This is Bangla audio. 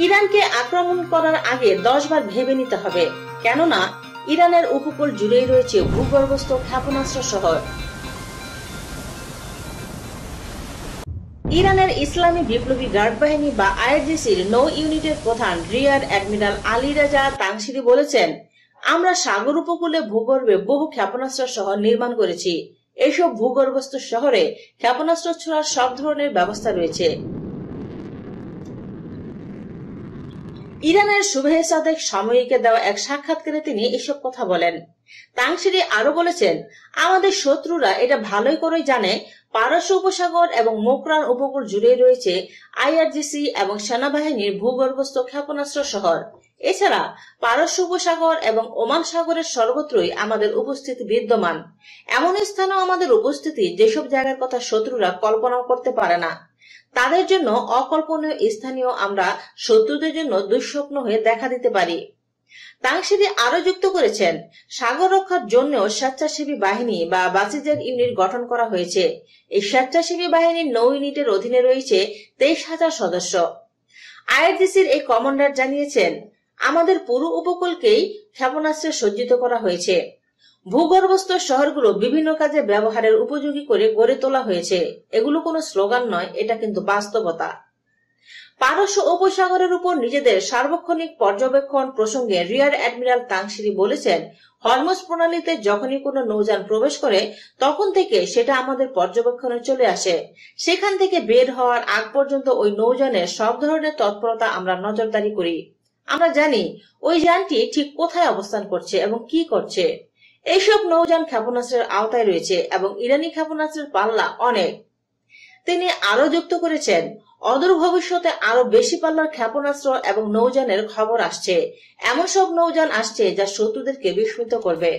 ইরানকে আক্রমণ করার আগে 10 বার ভেবে নিতে হবে, কেননা ইরানের উপকূল জুড়েই রয়েছে ভূগর্ভস্থ ক্ষেপণাস্ত্র শহর। ইরানের ইসলামী বিপ্লবী গার্ড বাহিনী বা আইআরজিসির নৌ ইউনিটের প্রধান রিয়ার অ্যাডমিরাল আলী রাজা তাংসিরি বলেছেন, আমরা সাগর উপকূলে ভূগর্ভে বহু ক্ষেপণাস্ত্র শহর নির্মাণ করেছি। এইসব ভূগর্ভস্থ শহরে ক্ষেপণাস্ত্র ছোড়ার সব ধরনের ব্যবস্থা রয়েছে। ইরানের সুবহে সাদেক সাময়িকে দেওয়া এক সাক্ষাৎকারে তিনি এসব কথা বলেন। তাংসিরি আরো বলেছেন, আমাদের শত্রুরা এটা ভালোই করেই জানে পারস্য উপসাগর এবং মোকরান উপকূল জুড়ে রয়েছে আইআরজিসি এবং সেনাবাহিনীর ভূগর্ভস্থ ক্ষেপণাস্ত্র শহর। এছাড়া পারস্য উপসাগর এবং ওমান সাগরের সর্বত্রই আমাদের উপস্থিতি বিদ্যমান। এমন স্থানেও আমাদের উপস্থিতি যেসব জায়গার কথা শত্রুরা কল্পনাও করতে পারে না। তাদের জন্য অকল্পনীয় স্থানীয় আমরা শত্রুদের জন্য দুঃস্বপ্ন হয়ে দেখা দিতে পারি। তাংসিরি আরো যুক্ত করেছেন, সাগর রক্ষার জন্য স্বেচ্ছাসেবী বাহিনী বা বাসিজার ইউনিট গঠন করা হয়েছে। এই স্বেচ্ছাসেবী বাহিনীর নৌ ইউনিটের অধীনে রয়েছে 23,000 সদস্য। আইআরজিসির এই কমান্ডার জানিয়েছেন, আমাদের পুরো উপকূলকেই ক্ষেপণাস্ত্রে সজ্জিত করা হয়েছে। ভূগর্ভস্থ শহরগুলো বিভিন্ন কাজে ব্যবহারের উপযোগী করে গড়ে তোলা হয়েছে। এগুলো কোনো স্লোগান নয়, এটা কিন্তু বাস্তবতা। পারস্য উপসাগরের উপর নিজেদের সার্বক্ষণিক পর্যবেক্ষণ প্রসঙ্গে রিয়ার অ্যাডমিরাল তাংসিরি বলেছেন, হরমুজ প্রণালীতে যখনই কোনো নৌযান প্রবেশ করে তখন থেকে সেটা আমাদের পর্যবেক্ষণে চলে আসে। সেখান থেকে বের হওয়ার আগ পর্যন্ত ওই নৌযানের সব ধরনের তৎপরতা আমরা নজরদারি করি। আমরা জানি ওই যানটি ঠিক কোথায় অবস্থান করছে এবং কি করছে। এইসব নৌযান ক্ষেপণাস্ত্রের আওতায় রয়েছে এবং ইরানি ক্ষেপণাস্ত্রের পাল্লা অনেক। তিনি আরো যুক্ত করেছেন, অদূর ভবিষ্যতে আরো বেশি পাল্লার ক্ষেপণাস্ত্র এবং নৌযানের খবর আসছে। এমন সব নৌযান আসছে যা শত্রুদেরকে বিস্মিত করবে।